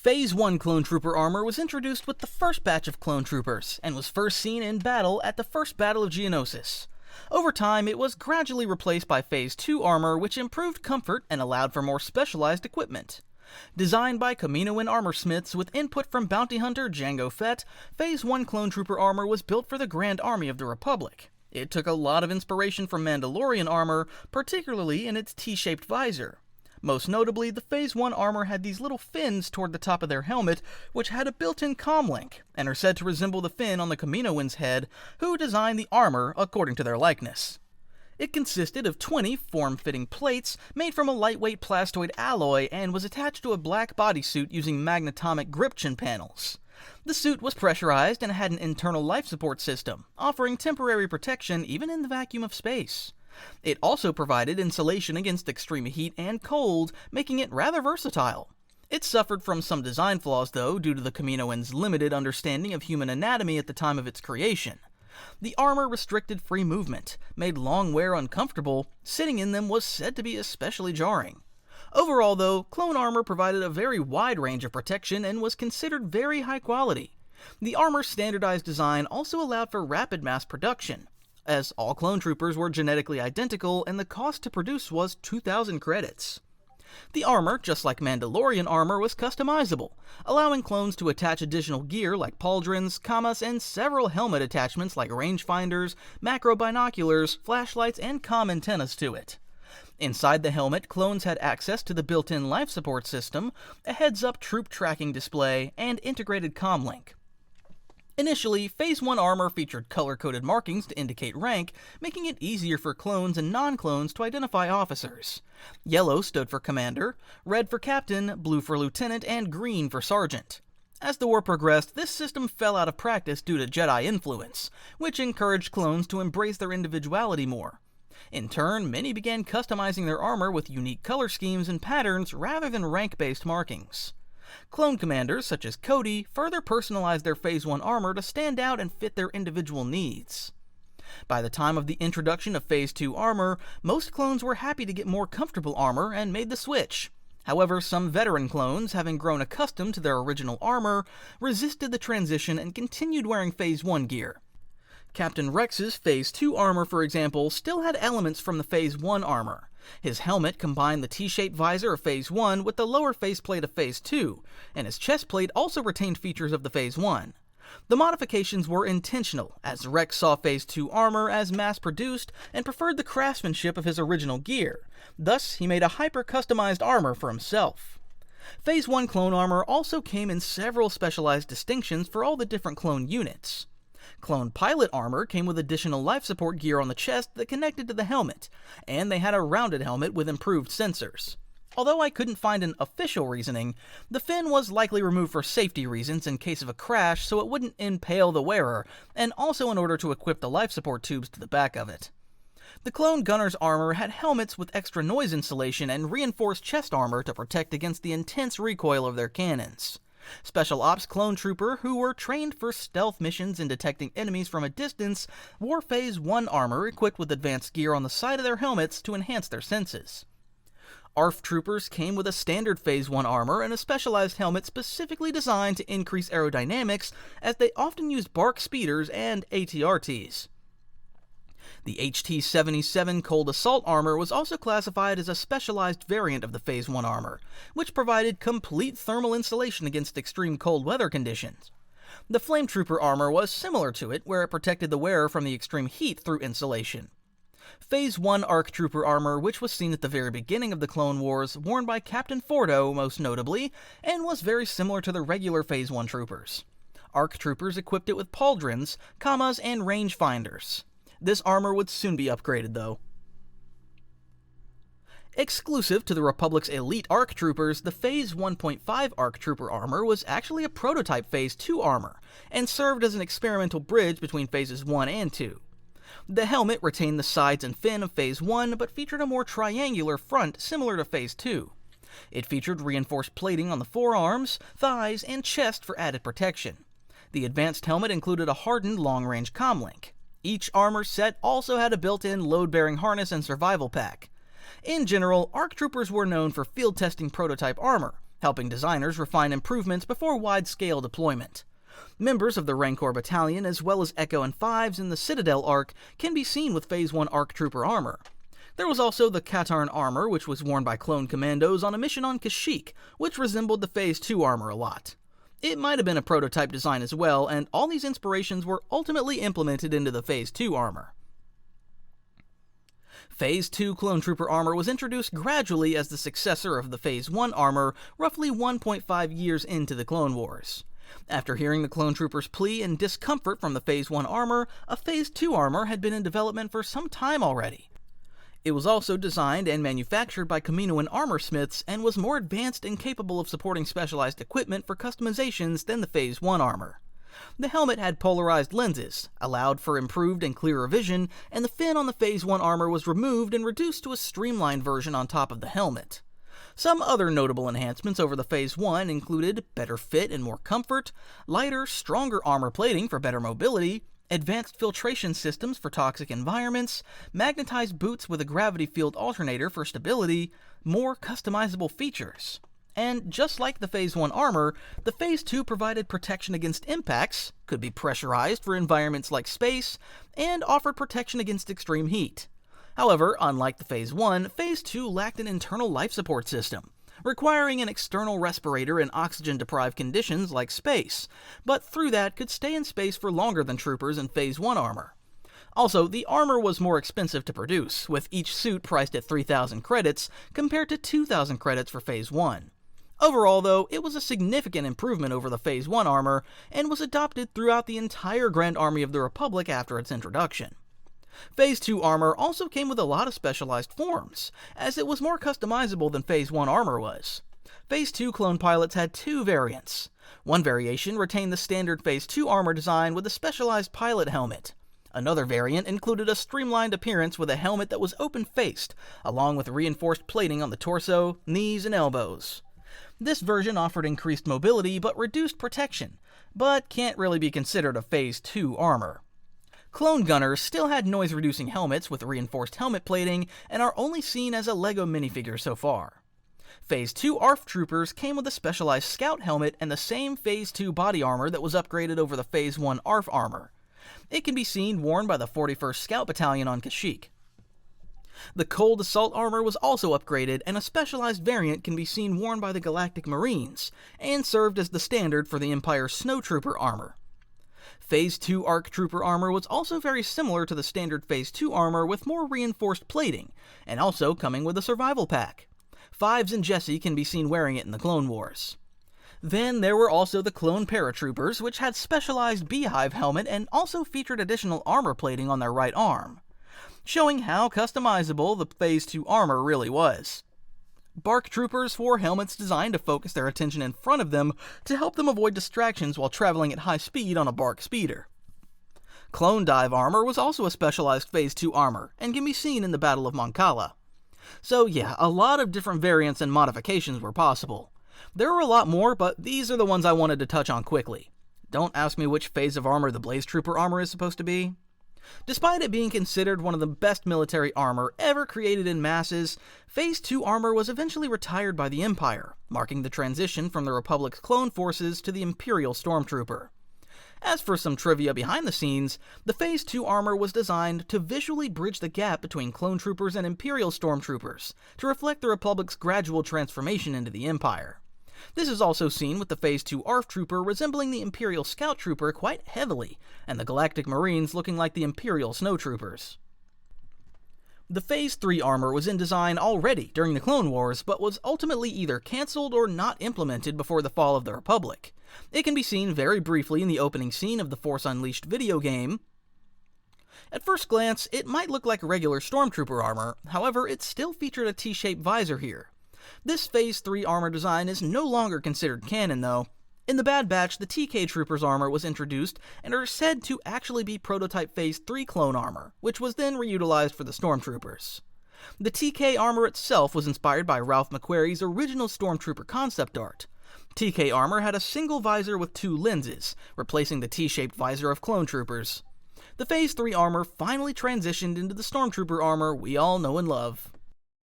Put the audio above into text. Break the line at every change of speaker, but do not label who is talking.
Phase 1 Clone Trooper armor was introduced with the first batch of Clone Troopers, and was first seen in battle at the first Battle of Geonosis. Over time, it was gradually replaced by Phase 2 armor, which improved comfort and allowed for more specialized equipment. Designed by Kaminoan armorsmiths with input from bounty hunter Jango Fett, Phase 1 Clone Trooper armor was built for the Grand Army of the Republic. It took a lot of inspiration from Mandalorian armor, particularly in its T-shaped visor. Most notably, the Phase 1 armor had these little fins toward the top of their helmet, which had a built-in comlink, and are said to resemble the fin on the Kaminoan's head, who designed the armor according to their likeness. It consisted of 20 form-fitting plates made from a lightweight plastoid alloy and was attached to a black bodysuit using magnetomic grip chin panels. The suit was pressurized and had an internal life support system, offering temporary protection even in the vacuum of space. It also provided insulation against extreme heat and cold, making it rather versatile. It suffered from some design flaws, though, due to the Kaminoans' limited understanding of human anatomy at the time of its creation. The armor restricted free movement, made long wear uncomfortable. Sitting in them was said to be especially jarring. Overall, though, clone armor provided a very wide range of protection and was considered very high quality. The armor's standardized design also allowed for rapid mass production, as all clone troopers were genetically identical and the cost to produce was 2,000 credits. The armor, just like Mandalorian armor, was customizable, allowing clones to attach additional gear like pauldrons, kamas, and several helmet attachments like rangefinders, macro binoculars, flashlights, and comm antennas to it. Inside the helmet, clones had access to the built-in life support system, a heads-up troop tracking display, and integrated comlink. Initially, Phase 1 armor featured color-coded markings to indicate rank, making it easier for clones and non-clones to identify officers. Yellow stood for commander, red for captain, blue for lieutenant, and green for sergeant. As the war progressed, this system fell out of practice due to Jedi influence, which encouraged clones to embrace their individuality more. In turn, many began customizing their armor with unique color schemes and patterns rather than rank-based markings. Clone commanders, such as Cody, further personalized their Phase 1 armor to stand out and fit their individual needs. By the time of the introduction of Phase 2 armor, most clones were happy to get more comfortable armor and made the switch. However, some veteran clones, having grown accustomed to their original armor, resisted the transition and continued wearing Phase 1 gear. Captain Rex's Phase 2 armor, for example, still had elements from the Phase 1 armor. His helmet combined the T-shaped visor of Phase 1 with the lower faceplate of Phase 2, and his chest plate also retained features of the Phase 1. The modifications were intentional, as Rex saw Phase 2 armor as mass-produced and preferred the craftsmanship of his original gear. Thus, he made a hyper-customized armor for himself. Phase 1 clone armor also came in several specialized distinctions for all the different clone units. Clone pilot armor came with additional life support gear on the chest that connected to the helmet, and they had a rounded helmet with improved sensors. Although I couldn't find an official reasoning, the fin was likely removed for safety reasons in case of a crash so it wouldn't impale the wearer, and also in order to equip the life support tubes to the back of it. The clone gunner's armor had helmets with extra noise insulation and reinforced chest armor to protect against the intense recoil of their cannons. Special Ops clone trooper, who were trained for stealth missions and detecting enemies from a distance, wore Phase 1 armor equipped with advanced gear on the side of their helmets to enhance their senses. ARF troopers came with a standard Phase 1 armor and a specialized helmet specifically designed to increase aerodynamics, as they often used BARC speeders and ATRTs. The HT-77 Cold Assault armor was also classified as a specialized variant of the Phase 1 armor, which provided complete thermal insulation against extreme cold weather conditions. The Flame Trooper armor was similar to it, where it protected the wearer from the extreme heat through insulation. Phase 1 ARC Trooper armor, which was seen at the very beginning of the Clone Wars, worn by Captain Fordo most notably, and was very similar to the regular Phase 1 troopers. ARC troopers equipped it with pauldrons, kamas, and rangefinders. This armor would soon be upgraded, though. Exclusive to the Republic's elite ARC troopers, the Phase 1.5 ARC Trooper armor was actually a prototype Phase 2 armor, and served as an experimental bridge between Phases 1 and 2. The helmet retained the sides and fin of Phase 1, but featured a more triangular front similar to Phase 2. It featured reinforced plating on the forearms, thighs, and chest for added protection. The advanced helmet included a hardened long-range comlink. Each armor set also had a built-in load-bearing harness and survival pack. In general, ARC troopers were known for field-testing prototype armor, helping designers refine improvements before wide-scale deployment. Members of the Rancor Battalion, as well as Echo and Fives in the Citadel arc, can be seen with Phase 1 ARC Trooper armor. There was also the Katarn armor, which was worn by clone commandos on a mission on Kashyyyk, which resembled the Phase 2 armor a lot. It might have been a prototype design as well, and all these inspirations were ultimately implemented into the Phase 2 armor. Phase 2 Clone Trooper armor was introduced gradually as the successor of the Phase 1 armor roughly 1.5 years into the Clone Wars. After hearing the Clone Troopers' plea and discomfort from the Phase 1 armor, a Phase 2 armor had been in development for some time already. It was also designed and manufactured by Kaminoan armorsmiths and was more advanced and capable of supporting specialized equipment for customizations than the Phase 1 armor. The helmet had polarized lenses, allowed for improved and clearer vision, and the fin on the Phase 1 armor was removed and reduced to a streamlined version on top of the helmet. Some other notable enhancements over the Phase 1 included better fit and more comfort, lighter, stronger armor plating for better mobility, advanced filtration systems for toxic environments, magnetized boots with a gravity field alternator for stability, more customizable features. And just like the Phase 1 armor, the Phase 2 provided protection against impacts, could be pressurized for environments like space, and offered protection against extreme heat. However, unlike the Phase 1, Phase 2 lacked an internal life support system, requiring an external respirator in oxygen-deprived conditions like space, but through that could stay in space for longer than troopers in Phase 1 armor. Also, the armor was more expensive to produce, with each suit priced at 3,000 credits compared to 2,000 credits for Phase 1. Overall, though, it was a significant improvement over the Phase 1 armor, and was adopted throughout the entire Grand Army of the Republic after its introduction. Phase 2 armor also came with a lot of specialized forms, as it was more customizable than Phase 1 armor was. Phase 2 clone pilots had two variants. One variation retained the standard Phase 2 armor design with a specialized pilot helmet. Another variant included a streamlined appearance with a helmet that was open-faced, along with reinforced plating on the torso, knees, and elbows. This version offered increased mobility but reduced protection, but can't really be considered a Phase 2 armor. Clone gunners still had noise-reducing helmets with reinforced helmet plating and are only seen as a LEGO minifigure so far. Phase 2 ARF troopers came with a specialized scout helmet and the same Phase 2 body armor that was upgraded over the Phase 1 ARF armor. It can be seen worn by the 41st Scout Battalion on Kashyyyk. The cold assault armor was also upgraded, and a specialized variant can be seen worn by the Galactic Marines, and served as the standard for the Empire's Snow Trooper armor. Phase 2 ARC Trooper armor was also very similar to the standard Phase 2 armor with more reinforced plating, and also coming with a survival pack. Fives and Jesse can be seen wearing it in the Clone Wars. Then there were also the Clone Paratroopers, which had specialized beehive helmet and also featured additional armor plating on their right arm, showing how customizable the Phase 2 armor really was. Bark Troopers wore helmets designed to focus their attention in front of them to help them avoid distractions while traveling at high speed on a Bark speeder. Clone Dive armor was also a specialized Phase 2 armor, and can be seen in the Battle of Moncala. So yeah, a lot of different variants and modifications were possible. There were a lot more, but these are the ones I wanted to touch on quickly. Don't ask me which phase of armor the Blaze Trooper armor is supposed to be. Despite it being considered one of the best military armor ever created in masses, Phase 2 armor was eventually retired by the Empire, marking the transition from the Republic's clone forces to the Imperial Stormtrooper. As for some trivia behind the scenes, the Phase 2 armor was designed to visually bridge the gap between clone troopers and Imperial Stormtroopers, to reflect the Republic's gradual transformation into the Empire. This is also seen with the Phase 2 ARF Trooper resembling the Imperial Scout Trooper quite heavily, and the Galactic Marines looking like the Imperial Snow Troopers. The Phase 3 armor was in design already during the Clone Wars, but was ultimately either cancelled or not implemented before the fall of the Republic. It can be seen very briefly in the opening scene of the Force Unleashed video game. At first glance, it might look like a regular Stormtrooper armor, however, it still featured a T-shaped visor here. This Phase 3 armor design is no longer considered canon, though. In the Bad Batch, the TK Trooper's armor was introduced and are said to actually be prototype Phase 3 clone armor, which was then reutilized for the Stormtroopers. The TK armor itself was inspired by Ralph McQuarrie's original Stormtrooper concept art. TK armor had a single visor with two lenses, replacing the T-shaped visor of clone troopers. The Phase 3 armor finally transitioned into the Stormtrooper armor we all know and love.